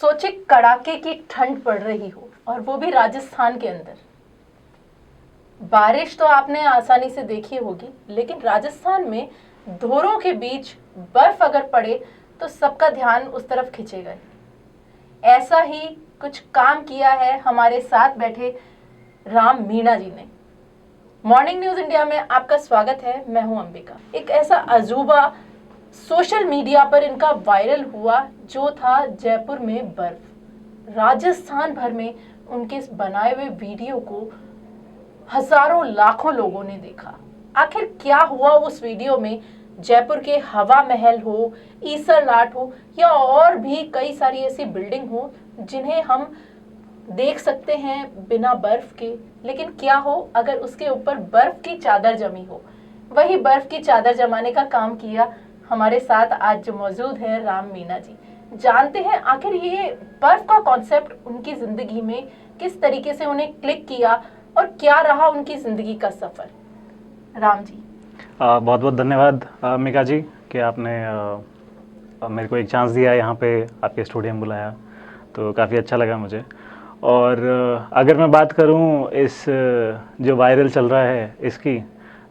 सोचे कड़ाके की ठंड पड़ रही हो और वो भी राजस्थान के अंदर। बारिश तो आपने आसानी से देखी होगी, लेकिन राजस्थान में धोरों के बीच बर्फ अगर पड़े तो सबका ध्यान उस तरफ खिंचेगा। ऐसा ही कुछ काम किया है हमारे साथ बैठे राम मीणा जी ने। मॉर्निंग न्यूज इंडिया में आपका स्वागत है। मैं हूं अंबिका। एक ऐसा अजूबा सोशल मीडिया पर इनका वायरल हुआ जो था जयपुर में बर्फ। राजस्थान भर में उनके इस बनाए हुए वीडियो को हजारों लाखों लोगों ने देखा। आखिर क्या हुआ उस वीडियो में? जयपुर के हवा महल हो, ईसर लाट हो या और भी कई सारी ऐसी बिल्डिंग हो जिन्हें हम देख सकते हैं बिना बर्फ के, लेकिन क्या हो अगर उसके ऊपर बर्फ की चादर जमी हो। वही बर्फ की चादर जमाने का काम किया हमारे साथ आज जो मौजूद है राम मीणा जी। जानते हैं आखिर ये बर्फ का कॉन्सेप्ट उनकी जिंदगी में किस तरीके से उन्हें क्लिक किया और क्या रहा उनकी जिंदगी का सफर। राम जी बहुत बहुत धन्यवाद मिका जी कि आपने मेरे को एक चांस दिया, यहाँ पे आपके स्टूडियो में बुलाया, तो काफ़ी अच्छा लगा मुझे। और अगर मैं बात करूँ इस जो वायरल चल रहा है इसकी,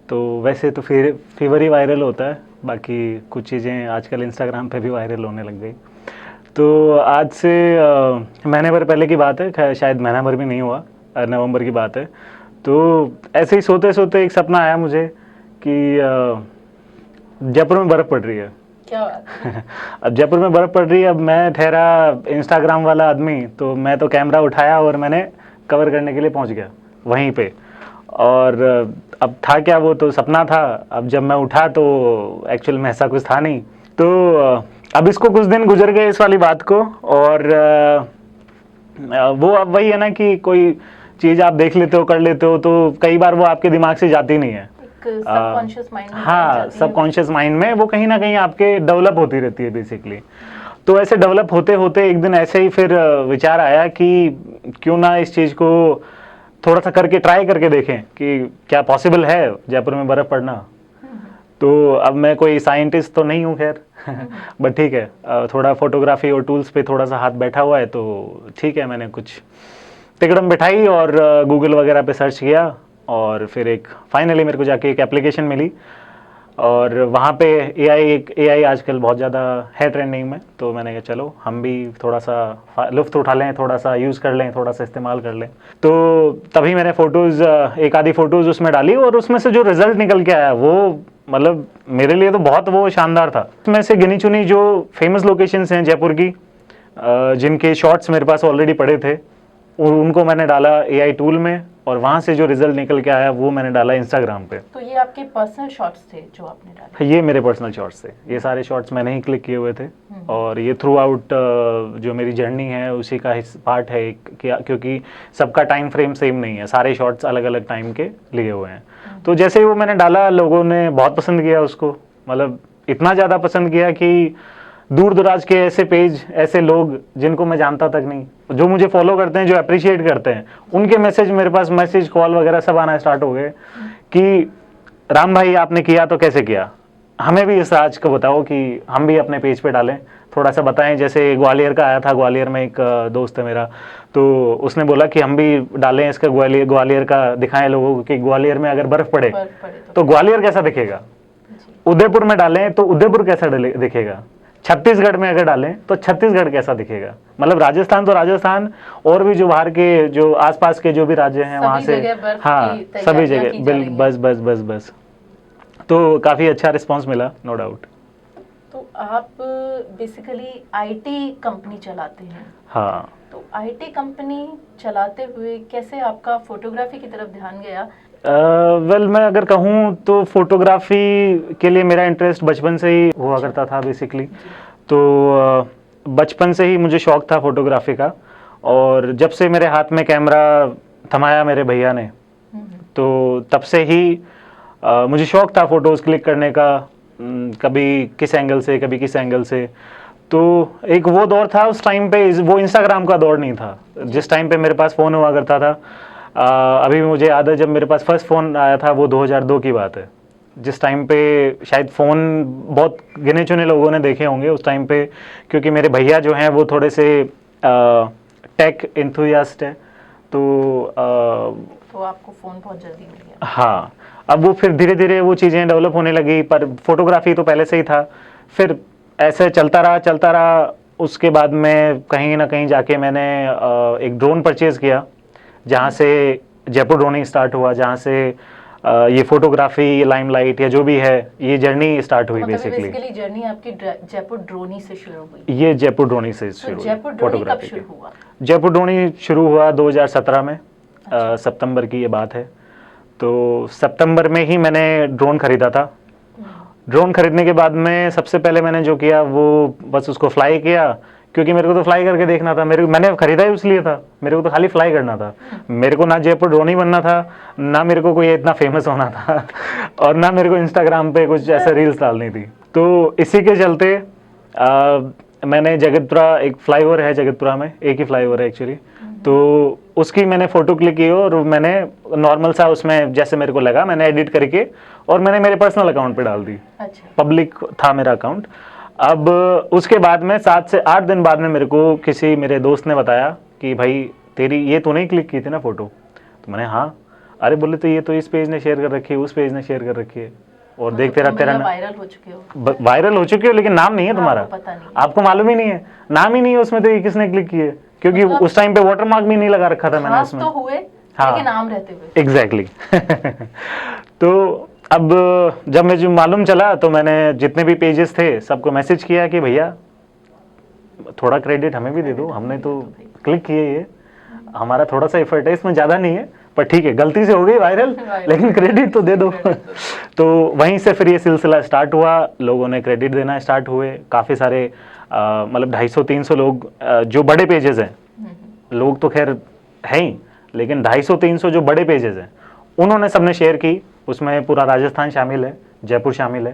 तो वैसे तो फीवर ही वायरल होता है, बाकी कुछ चीज़ें आजकल इंस्टाग्राम पे भी वायरल होने लग गई। तो आज से महीने भर पहले की बात है, शायद महीना भर भी नहीं हुआ, नवंबर की बात है। तो ऐसे ही सोते सोते एक सपना आया मुझे कि जयपुर में बर्फ़ पड़ रही है। क्या बात है? अब जयपुर में बर्फ़ पड़ रही है। अब मैं ठहरा इंस्टाग्राम वाला आदमी, तो मैं तो कैमरा उठाया और मैंने कवर करने के लिए पहुंच गया वहीं पे। और अब था क्या, वो तो सपना था। अब जब मैं उठा तो एक्चुअल में ऐसा कुछ था नहीं। तो अब इसको कुछ दिन गुजर गए इस वाली बात को, और वो अब वही है ना कि कोई चीज़ आप देख लेते हो, कर लेते हो, तो कई बार वो आपके दिमाग से जाती नहीं है। सबकॉन्शियस माइंड में हाँ, सबकॉन्शियस माइंड में वो कहीं ना कहीं आपके डेवलप होती रहती है बेसिकली। तो ऐसे डेवलप होते होते एक दिन ऐसे ही फिर विचार आया कि क्यों ना इस चीज़ को थोड़ा सा करके ट्राई करके देखें कि क्या पॉसिबल है जयपुर में बर्फ़ पड़ना। तो अब मैं कोई साइंटिस्ट तो नहीं हूँ खैर, बट ठीक है, थोड़ा फोटोग्राफी और टूल्स पे थोड़ा सा हाथ बैठा हुआ है, तो ठीक है, मैंने कुछ तिकड़म बिठाई और गूगल वगैरह पे सर्च किया, और फिर एक फाइनली मेरे को जाके एक एप्लीकेशन मिली, और वहाँ पे एआई आजकल बहुत ज़्यादा है ट्रेंडिंग में। तो मैंने कहा चलो हम भी थोड़ा सा लुफ्त उठा लें, थोड़ा सा यूज़ कर लें, थोड़ा सा इस्तेमाल कर लें। तो तभी मैंने फ़ोटोज़, एक आधी फ़ोटोज़ उसमें डाली, और उसमें से जो रिज़ल्ट निकल के आया वो मतलब मेरे लिए तो बहुत वो शानदार था। उसमें से गिनी चुनी जो फेमस लोकेशंस हैं जयपुर की, जिनके शॉट्स मेरे पास ऑलरेडी पड़े थे, उनको मैंने डाला एआई टूल में, और वहाँ से जो रिजल्ट निकल के आया वो मैंने डाला इंस्टाग्राम पे। तो ये आपके पर्सनल शॉट्स थे जो आपने डाले? ये मेरे पर्सनल शॉट्स थे, ये सारे शॉट्स मैंने ही क्लिक किए हुए थे। और ये थ्रू आउट जो मेरी जर्नी है उसी का पार्ट है, क्योंकि सबका टाइम फ्रेम सेम नहीं है, सारे शॉट्स अलग अलग टाइम के लिए हुए हैं। तो जैसे ही वो मैंने डाला, लोगों ने बहुत पसंद किया उसको, मतलब इतना ज़्यादा पसंद किया कि दूर दराज के ऐसे पेज, ऐसे लोग जिनको मैं जानता तक नहीं, जो मुझे फॉलो करते हैं, जो अप्रिशिएट करते हैं, उनके मैसेज मेरे पास, मैसेज कॉल वगैरह सब आना स्टार्ट हो गए कि राम भाई आपने किया तो कैसे किया, हमें भी इस राज को बताओ कि हम भी अपने पेज पे डालें, थोड़ा सा बताएं। जैसे ग्वालियर का आया था, ग्वालियर में एक दोस्त है मेरा, तो उसने बोला कि हम भी डालें इसका, ग्वालियर का दिखाएं लोगों को कि ग्वालियर में अगर बर्फ पड़े तो ग्वालियर कैसा दिखेगा, उदयपुर में डालें तो उदयपुर कैसा दिखेगा, छत्तीसगढ़ में अगर डालें तो छत्तीसगढ़ कैसा दिखेगा। मतलब राजस्थान तो राजस्थान, और भी जो बाहर के, जो आसपास के जो भी राज्य हैं वहाँ से, हाँ सभी जगह, बस बस बस बस। तो काफ़ी अच्छा रिस्पांस मिला, नो डाउट। तो आप बेसिकली आईटी कंपनी चलाते हैं? हाँ। तो आईटी कंपनी चलाते हुए कैसे आपका फोटोग्राफी की तरफ ध्यान गया? वेल मैं अगर कहूँ तो फोटोग्राफी के लिए मेरा इंटरेस्ट बचपन से ही हुआ करता था बेसिकली। तो बचपन से ही मुझे शौक था फोटोग्राफी का, और जब से मेरे हाथ में कैमरा थमाया मेरे भैया ने, तो तब से ही मुझे शौक था फ़ोटोज़ क्लिक करने का, कभी किस एंगल से, कभी किस एंगल से। तो एक वो दौर था उस टाइम पे, वो इंस्टाग्राम का दौर नहीं था जिस टाइम पे मेरे पास फ़ोन हुआ करता था। अभी मुझे याद है जब मेरे पास फर्स्ट फ़ोन आया था वो 2002 की बात है, जिस टाइम पे शायद फ़ोन बहुत गिने चुने लोगों ने देखे होंगे उस टाइम पे, क्योंकि मेरे भैया जो हैं वो थोड़े से टेक एंथुसियास्ट है, तो आपको फ़ोन बहुत जल्दी मिल गया। हाँ, अब वो फिर धीरे धीरे वो चीज़ें डेवलप होने लगी, पर फोटोग्राफी तो पहले से ही था। फिर ऐसे चलता रहा। उसके बाद में कहीं ना कहीं जाके मैंने एक ड्रोन परचेज किया, जहाँ से जयपुर ड्रोनिंग स्टार्ट हुआ, जहाँ से ये फोटोग्राफी, लाइमलाइट या जो भी है, ये जर्नी स्टार्ट हुई बेसिकली। बेसिकली जर्नी आपकी जयपुर ड्रोनी से शुरू हुई। ये जयपुर ड्रोनिंग से तो शुरू हुई जयपुर ड्रोनी कब फोटोग्राफी शुरू की। हुआ? जयपुर ड्रोनिंग शुरू हुआ 2017 में, सितंबर की ये बात है। तो सितंबर में ही मैंने ड्रोन खरीदा था। ड्रोन खरीदने के बाद में सबसे पहले मैंने जो किया वो बस उसको फ्लाई किया, क्योंकि मेरे को तो फ्लाई करके देखना था। मैंने खरीदा ही इसलिए था, मेरे को तो खाली फ्लाई करना था। मेरे को ना जयपुर ड्रोन ही बनना था, ना मेरे को कोई इतना फेमस होना था और ना मेरे को इंस्टाग्राम पे कुछ ऐसे रील्स डालनी थी। तो इसी के चलते मैंने जगतपुरा, एक फ्लाईओवर है जगतपुरा में, एक ही फ्लाईओवर है एक्चुअली, तो उसकी मैंने फ़ोटो क्लिक की और मैंने नॉर्मल सा उसमें जैसे मेरे को लगा मैंने एडिट करके और मैंने मेरे पर्सनल अकाउंट पे डाल दी। अच्छा। पब्लिक था मेरा अकाउंट। अब उसके बाद में 7 से 8 दिन बाद में मेरे को किसी मेरे दोस्त ने बताया कि भाई तेरी ये तो नहीं क्लिक की थी ना फ़ोटो? तो मैंने हाँ। अरे बोले तो ये तो इस पेज ने शेयर कर रखी है, उस पेज ने शेयर कर रखी है, और देख तेरा वायरल हो चुके हो। वायरल हो चुके हो, लेकिन नाम नहीं है तुम्हारा, पता नहीं, आपको मालूम ही नहीं है, नाम ही नहीं है उसमें, तो ये किसने क्लिक की है? क्योंकि मतलब उस टाइम पे वाटरमार्क भी नहीं लगा रखा था मैंने उसमें। तो हुए, हाँ, लेकिन नाम रहते हुए। एग्जैक्टली तो अब जब मुझे मालूम चला तो मैंने जितने भी पेजेस थे सबको मैसेज किया कि भैया थोड़ा क्रेडिट हमें भी दे दो, हमने तो क्लिक किए, ये हमारा थोड़ा सा एफर्ट है, इसमें ज़्यादा नहीं है, पर ठीक है गलती से हो गई वायरल, लेकिन क्रेडिट तो दे दो तो वहीं से फिर ये सिलसिला स्टार्ट हुआ, लोगों ने क्रेडिट देना स्टार्ट हुए। काफ़ी सारे मतलब 250-300 लोग जो बड़े पेजेस हैं, लोग तो खैर है ही, लेकिन 250-300 जो बड़े पेजेस हैं उन्होंने सबने शेयर की। उसमें पूरा राजस्थान शामिल है, जयपुर शामिल है।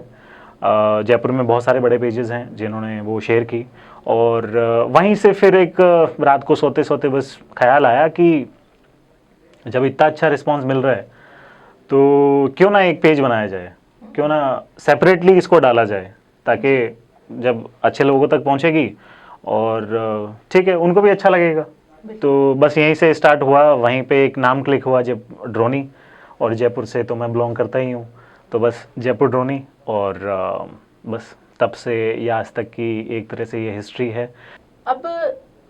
जयपुर में बहुत सारे बड़े पेजेस हैं जिन्होंने वो शेयर की, और वहीं से फिर एक रात को सोते सोते बस ख्याल आया कि जब इतना अच्छा रिस्पांस मिल रहा है तो क्यों ना एक पेज बनाया जाए, क्यों ना सेपरेटली इसको डाला जाए, ताकि जब अच्छे लोगों तक पहुंचेगी और ठीक है उनको भी अच्छा लगेगा। तो बस यहीं से स्टार्ट हुआ, वहीं पे एक नाम क्लिक हुआ जब ड्रोनी, और जयपुर से तो मैं बिलोंग करता ही हूँ, तो बस जयपुर ड्रोनी, और बस तब से ये आज तक की एक तरह से ये हिस्ट्री है। अब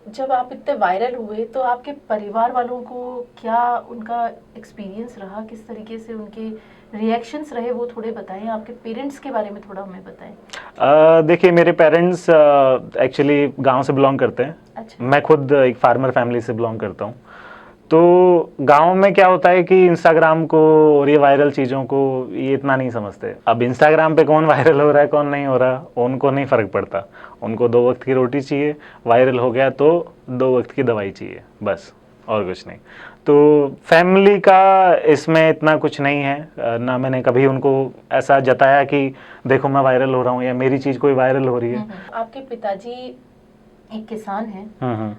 जब आप इतने वायरल हुए तो आपके परिवार वालों को क्या उनका एक्सपीरियंस रहा, किस तरीके से उनके रिएक्शंस रहे, वो थोड़े बताएं। आपके पेरेंट्स के बारे में थोड़ा हमें बताएं। देखिए मेरे पेरेंट्स एक्चुअली गांव से बिलोंग करते हैं। अच्छा। मैं खुद एक फार्मर फैमिली से बिलोंग करता हूँ। तो गांव में क्या होता है कि इंस्टाग्राम को और ये वायरल चीज़ों को ये इतना नहीं समझते। अब इंस्टाग्राम पे कौन वायरल हो रहा है कौन नहीं हो रहा उनको नहीं फ़र्क पड़ता, उनको 2 वक्त की रोटी चाहिए, वायरल हो गया तो 2 वक्त की दवाई चाहिए, बस और कुछ नहीं। तो फैमिली का इसमें इतना कुछ नहीं है, ना मैंने कभी उनको ऐसा जताया कि देखो मैं वायरल हो रहा हूँ या मेरी चीज़ कोई वायरल हो रही है। आपके पिताजी एक किसान हैं,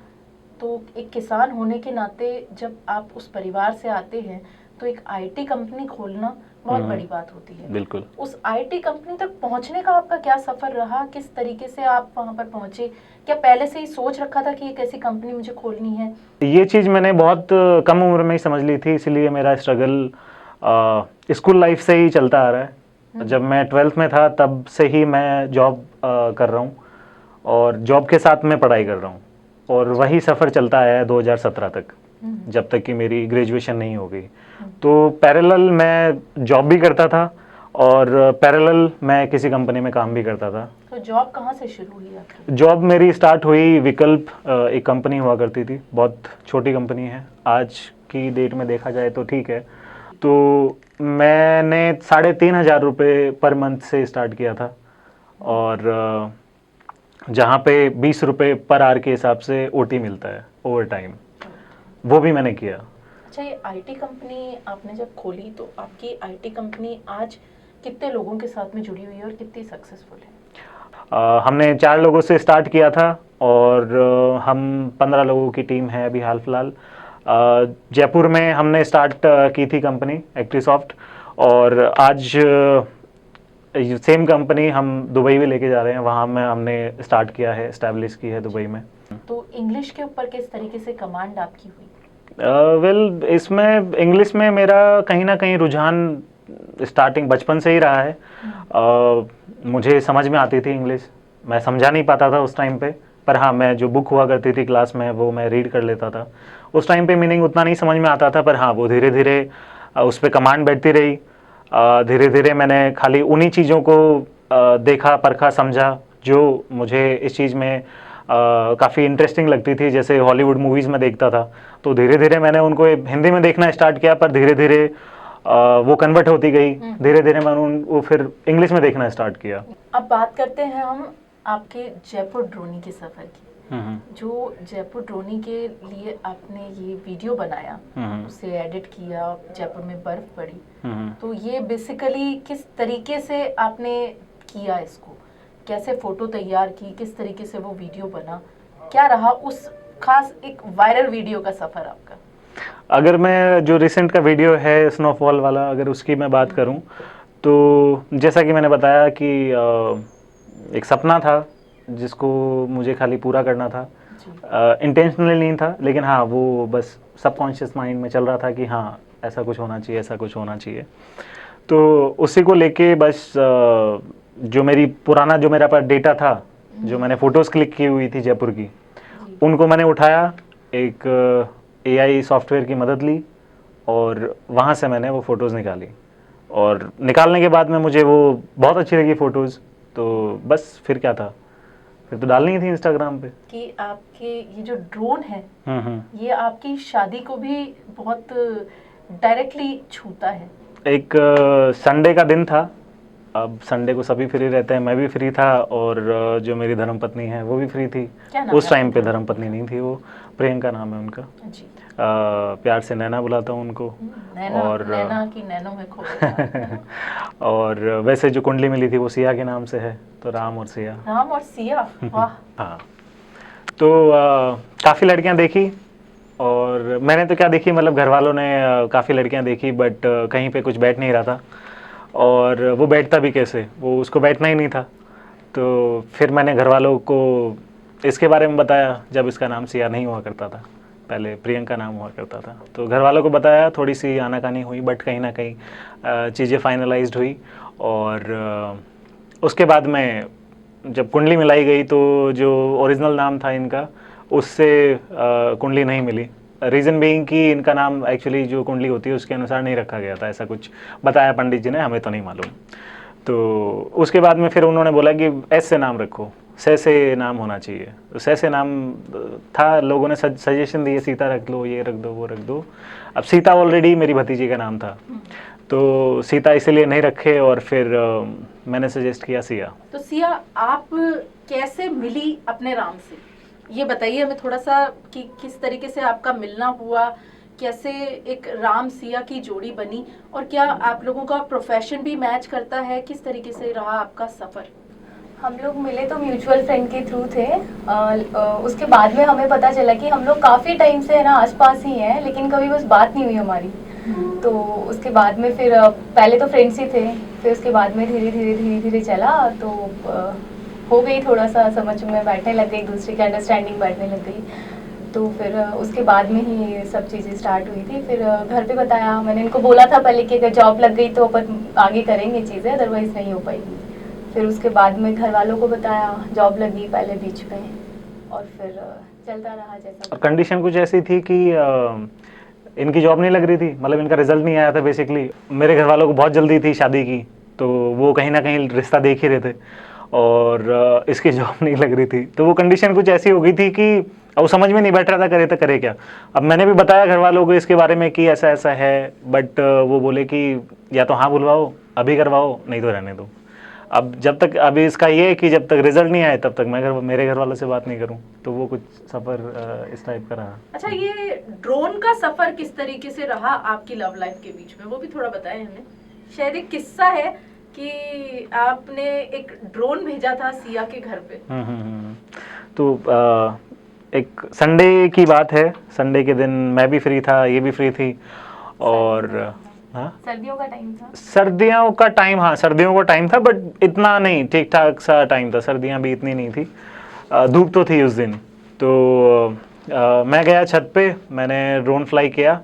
तो एक किसान होने के नाते जब आप उस परिवार से आते हैं तो एक आईटी कंपनी खोलना बहुत बड़ी बात होती है। बिल्कुल। उस आईटी कंपनी तक पहुंचने का आपका क्या सफर रहा, किस तरीके से आप वहां पर पहुंचे? क्या पहले से ही सोच रखा था कि एक ऐसी कंपनी मुझे खोलनी है? ये चीज़ मैंने बहुत कम उम्र में ही समझ ली थी, इसलिए मेरा स्ट्रगल स्कूल लाइफ से ही चलता आ रहा है। जब मैं 12th में था तब से ही मैं जॉब कर रहा हूँ, और जॉब के साथ मैं पढ़ाई कर रहा हूँ, और वही सफ़र चलता आया है 2017 तक, जब तक कि मेरी ग्रेजुएशन नहीं हो गई। तो पैरेलल मैं जॉब भी करता था और पैरेलल मैं किसी कंपनी में काम भी करता था। तो जॉब कहाँ से शुरू हुई आपकी? जॉब मेरी स्टार्ट हुई विकल्प, एक कंपनी हुआ करती थी, बहुत छोटी कंपनी है आज की डेट में देखा जाए तो, ठीक है। तो मैंने 3,500 रुपये पर मंथ से स्टार्ट किया था, और जहाँ पे 20 रुपये पर आवर के हिसाब से ओटी मिलता है, ओवर टाइम, वो भी मैंने किया। अच्छा, ये आईटी कंपनी आपने जब खोली तो आपकी आईटी कंपनी आज कितने लोगों के साथ में जुड़ी हुई है और कितनी सक्सेसफुल है? हमने 4 लोगों से स्टार्ट किया था, और हम 15 लोगों की टीम है अभी हाल फिलहाल। जयपुर में हमने स्टार्ट की थी कंपनी एक्ट्रीसॉफ्ट, और आज सेम कंपनी हम दुबई भी लेके जा रहे हैं, वहाँ में हमने स्टार्ट किया है, इस्टेब्लिश की है दुबई में। तो इंग्लिश के ऊपर किस तरीके से कमांड आपकी हुई? वेल इसमें इंग्लिश में मेरा कहीं ना कहीं रुझान स्टार्टिंग बचपन से ही रहा है। मुझे समझ में आती थी इंग्लिश, मैं समझा नहीं पाता था उस टाइम पे, पर हाँ मैं जो बुक हुआ करती थी क्लास में वो मैं रीड कर लेता था। उस टाइम पे मीनिंग उतना नहीं समझ में आता था, पर हाँ वो धीरे धीरे उस पर कमांड बैठती रही। धीरे धीरे मैंने खाली उन्हीं चीज़ों को देखा, परखा, समझा जो मुझे इस चीज़ में काफ़ी इंटरेस्टिंग लगती थी। जैसे हॉलीवुड मूवीज़ में देखता था, तो धीरे धीरे मैंने उनको हिंदी में देखना स्टार्ट किया, पर धीरे धीरे वो कन्वर्ट होती गई। धीरे धीरे मैंने वो फिर इंग्लिश में देखना स्टार्ट किया। अब बात करते हैं हम आपके जयपुर ड्रोनी के सफ़र की। जो जयपुर ड्रोनी के लिए आपने ये वीडियो बनाया, उसे एडिट किया, जयपुर में बर्फ पड़ी, तो ये बेसिकली किस तरीके से आपने किया इसको, कैसे फोटो तैयार की, किस तरीके से वो वीडियो बना, क्या रहा उस खास एक वायरल वीडियो का सफर आपका? अगर मैं जो रिसेंट का वीडियो है स्नोफॉल वाला, अगर उसकी मैं बात करूं, तो जैसा कि मैंने बताया कि एक सपना था जिसको मुझे खाली पूरा करना था। इंटेंशनली नहीं था, लेकिन हाँ वो बस सबकॉन्शियस माइंड में चल रहा था कि हाँ ऐसा कुछ होना चाहिए, ऐसा कुछ होना चाहिए। तो उसी को लेके बस जो मेरा पास डेटा था, जो मैंने फ़ोटोज़ क्लिक की हुई थी जयपुर की, उनको मैंने उठाया, एक AI सॉफ्टवेयर की मदद ली और वहाँ से मैंने वो फ़ोटोज़ निकाली। और निकालने के बाद में मुझे वो बहुत अच्छी लगी फ़ोटोज़, तो बस फिर क्या था, फिर तो डालनी थी इंस्टाग्राम पे। कि आपके ये जो ड्रोन है ये आपकी शादी को भी बहुत डायरेक्टली छूता है। एक संडे का दिन था, अब संडे को सभी फ्री रहते हैं, मैं भी फ्री था और जो मेरी धर्मपत्नी है वो भी फ्री थी। उस टाइम पे धर्मपत्नी नहीं थी, वो प्रियंका नाम है उनका जी। प्यार से नैना बुलाता हूँ उनको। और नैना की नैनो में खो गया। और वैसे जो कुंडली मिली थी वो सिया के नाम से है, तो राम और सिया। राम और सिया, वाह। हाँ, तो काफ़ी लड़कियां देखी, और मैंने तो क्या देखी, मतलब घर वालों ने काफ़ी लड़कियां देखी, बट कहीं पे कुछ बैठ नहीं रहा था, और वो बैठता भी कैसे, वो उसको बैठना ही नहीं था। तो फिर मैंने घर वालों को इसके बारे में बताया, जब इसका नाम सिया नहीं हुआ करता था, पहले प्रियंका नाम हुआ करता था। तो घर वालों को बताया, थोड़ी सी आनाकानी हुई, बट कहीं ना कहीं चीज़ें फाइनलाइज्ड हुई। और उसके बाद में जब कुंडली मिलाई गई, तो जो ओरिजिनल नाम था इनका, उससे कुंडली नहीं मिली। रीज़न बीइंग कि इनका नाम एक्चुअली जो कुंडली होती है उसके अनुसार नहीं रखा गया था, ऐसा कुछ बताया पंडित जी ने, हमें तो नहीं मालूम। तो उसके बाद में फिर उन्होंने बोला कि एस से नाम रखो, से नाम होना चाहिए। तो से नाम था, लोगों ने सजेशन दिए, सीता रख लो, ये रख दो, वो रख दो। अब सीता ऑलरेडी मेरी भतीजी का नाम था, तो सीता इसलिए नहीं रखे, और फिर मैंने सजेस्ट किया सिया। तो सिया आप कैसे मिली अपने राम से, ये बताइए हमें थोड़ा सा, कि किस तरीके से आपका मिलना हुआ, कैसे एक राम सिया की जोड़ी बनी, और क्या आप लोगों का प्रोफेशन भी मैच करता है, किस तरीके से रहा आपका सफ़र? हम लोग मिले तो म्यूचुअल फ्रेंड के थ्रू थे। उसके बाद में हमें पता चला कि हम लोग काफ़ी टाइम से है ना आसपास ही हैं, लेकिन कभी बस बात नहीं हुई हमारी। तो उसके बाद में फिर पहले तो फ्रेंड्स ही थे, फिर उसके बाद में धीरे धीरे चला, तो हो गई थोड़ा सा समझ में, बैठने लग गई, एक दूसरे की अंडरस्टैंडिंग बैठने लग गई। तो फिर उसके बाद में ही सब चीज़ें स्टार्ट हुई थी। फिर घर पे बताया, मैंने इनको बोला था पहले कि अगर जॉब लग गई तो अपन आगे करेंगे चीज़ें, अदरवाइज़ नहीं हो पाएगी। फिर उसके बाद में घर वालों को बताया, जॉब लगी पहले बीच में, और फिर चलता रहा जैसा। कंडीशन कुछ ऐसी थी कि इनकी जॉब नहीं लग रही थी, मतलब इनका रिजल्ट नहीं आया था बेसिकली। मेरे घर वालों को बहुत जल्दी थी शादी की, तो वो कहीं ना कहीं रिश्ता देख ही रहे थे, और इसकी जॉब नहीं लग रही थी। तो वो कंडीशन कुछ ऐसी हो गई थी कि अब वो समझ में नहीं बैठ रहा था, करे तो करे क्या। अब मैंने भी बताया घर वालों को इसके बारे में कि ऐसा ऐसा है, बट वो बोले कि या तो हाँ बुलवाओ, अभी करवाओ, नहीं तो रहने दो। अब जब तक, अभी इसका ये है कि जब तक रिजल्ट नहीं आए तब तक मैं मेरे घर वालों से बात नहीं करूं। तो वो कुछ सफ़र इस टाइप का रहा। अच्छा, ये ड्रोन का सफ़र किस तरीके से रहा आपकी लव लाइफ के बीच में, वो भी थोड़ा बताएं हमें। शायद एक किस्सा है कि आपने एक ड्रोन भेजा था सिया के घर पे। तो एक संडे की बात है, संडे के दिन मैं भी फ्री था, ये भी फ्री थी, और सर्दियों का टाइम था। सर्दियों का टाइम, हाँ सर्दियों का टाइम था, बट इतना नहीं, ठीक ठाक सा टाइम था, सर्दियाँ भी इतनी नहीं थी। धूप तो थी उस दिन, तो मैं गया छत पे, मैंने ड्रोन फ्लाई किया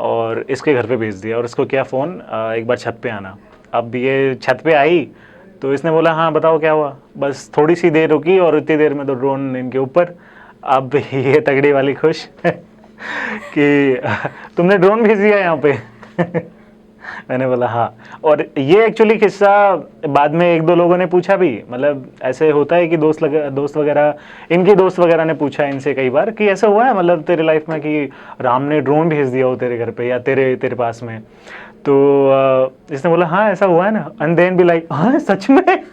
और इसके घर पे भेज दिया और इसको किया फ़ोन, एक बार छत पे आना। अब ये छत पे आई तो इसने बोला हाँ बताओ क्या हुआ। बस थोड़ी सी देर रुकी और उतनी देर में तो ड्रोन इनके ऊपर। अब ये तगड़ी वाली खुश कि तुमने ड्रोन भेज दिया यहाँ पे। मैंने बोला हाँ। और ये एक्चुअली किस्सा बाद में एक दो लोगों ने पूछा भी, मतलब ऐसे होता है कि दोस्त वगैरह, इनके दोस्त वगैरह ने पूछा इनसे कई बार कि ऐसा हुआ है मतलब तेरे लाइफ में कि राम ने ड्रोन भेज दिया हो तेरे घर पे या तेरे पास में। तो इसने बोला हाँ ऐसा हुआ है ना। एंड देन बी लाइक हाँ सच में।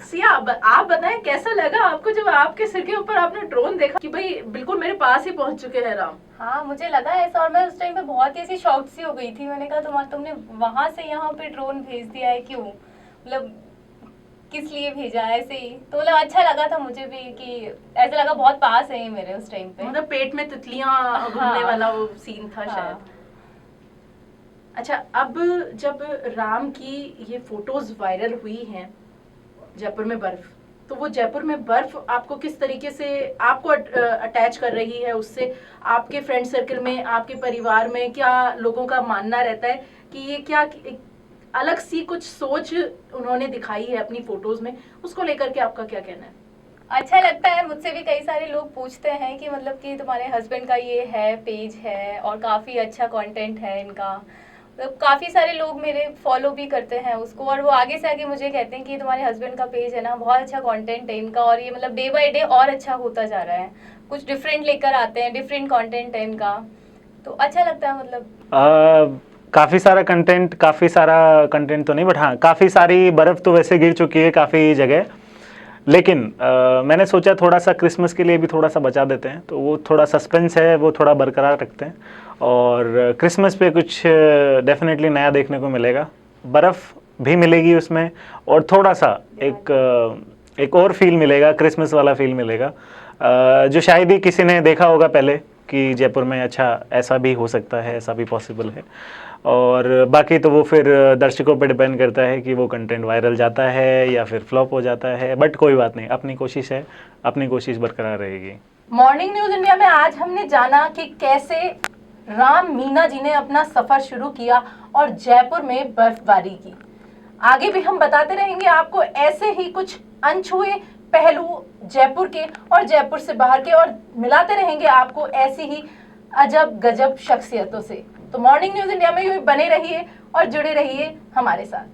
सिया, आप बताएं कैसा लगा आपको जब आपके सिर के ऊपर आपने ड्रोन देखा कि भाई बिल्कुल मेरे पास ही पहुंच चुके हैं राम? हाँ, मुझे लगा ऐसा और मैं उस टाइम पे बहुत ही ऐसी शॉक सी हो गई थी। मैंने कहा तुमने वहां से यहाँ पे ड्रोन भेज दिया है, क्यों, मतलब किस लिए भेजा है ऐसे ही? तो मतलब अच्छा लगा था मुझे भी कि ऐसा लगा बहुत पास है ये मेरे उस टाइम पे। मतलब पेट में तितलियां घूमने वाला वो सीन था शायद। अच्छा, अब जब राम की ये फोटोज वायरल हुई हैं जयपुर में बर्फ, तो वो जयपुर में बर्फ आपको किस तरीके से आपको अटैच कर रही है उससे? आपके फ्रेंड सर्कल में, आपके परिवार में क्या लोगों का मानना रहता है कि ये क्या एक अलग सी कुछ सोच उन्होंने दिखाई है अपनी फोटोज में, उसको लेकर के आपका क्या कहना है? अच्छा लगता है, मुझसे भी कई सारे लोग पूछते हैं कि मतलब कि तुम्हारे हस्बैंड का ये है पेज है और काफ़ी अच्छा कंटेंट है इनका। तो काफ़ी सारे लोग मेरे फॉलो भी करते हैं उसको और वो आगे से आगे मुझे कहते हैं कि तुम्हारे हस्बैंड का पेज है ना, बहुत अच्छा कंटेंट है इनका और ये मतलब डे बाय डे और अच्छा होता जा रहा है, कुछ डिफरेंट लेकर आते हैं, डिफरेंट कंटेंट है इनका, तो अच्छा लगता है। मतलब काफ़ी सारा कंटेंट तो नहीं, बट हाँ काफ़ी सारी बर्फ़ तो वैसे गिर चुकी है काफ़ी जगह। लेकिन मैंने सोचा थोड़ा सा क्रिसमस के लिए भी थोड़ा सा बचा देते हैं, तो वो थोड़ा सस्पेंस है वो थोड़ा बरकरार रखते हैं और क्रिसमस पे कुछ डेफिनेटली नया देखने को मिलेगा। बर्फ़ भी मिलेगी उसमें और थोड़ा सा एक और फील मिलेगा, क्रिसमस वाला फील मिलेगा, जो शायद ही किसी ने देखा होगा पहले कि जयपुर में अच्छा ऐसा भी हो सकता है, ऐसा भी पॉसिबल है। और बाकी तो वो फिर दर्शकों पे डिपेंड करता है कि वो कंटेंट वायरल जाता है या फिर फ्लॉप हो जाता है, बट कोई बात नहीं, अपनी कोशिश है, अपनी कोशिश बरकरार रहेगी। मॉर्निंग न्यूज इंडिया में आज हमने जाना कि कैसे राम मीना जी ने अपना सफर शुरू किया और जयपुर में बर्फबारी की। आगे भी हम बताते रहेंगे आपको ऐसे ही कुछ अनछुए पहलू जयपुर के और जयपुर से बाहर के, और मिलाते रहेंगे आपको ऐसी ही अजब गजब शख्सियतों से। तो मॉर्निंग न्यूज इंडिया में यूं बने रहिए और जुड़े रहिए हमारे साथ।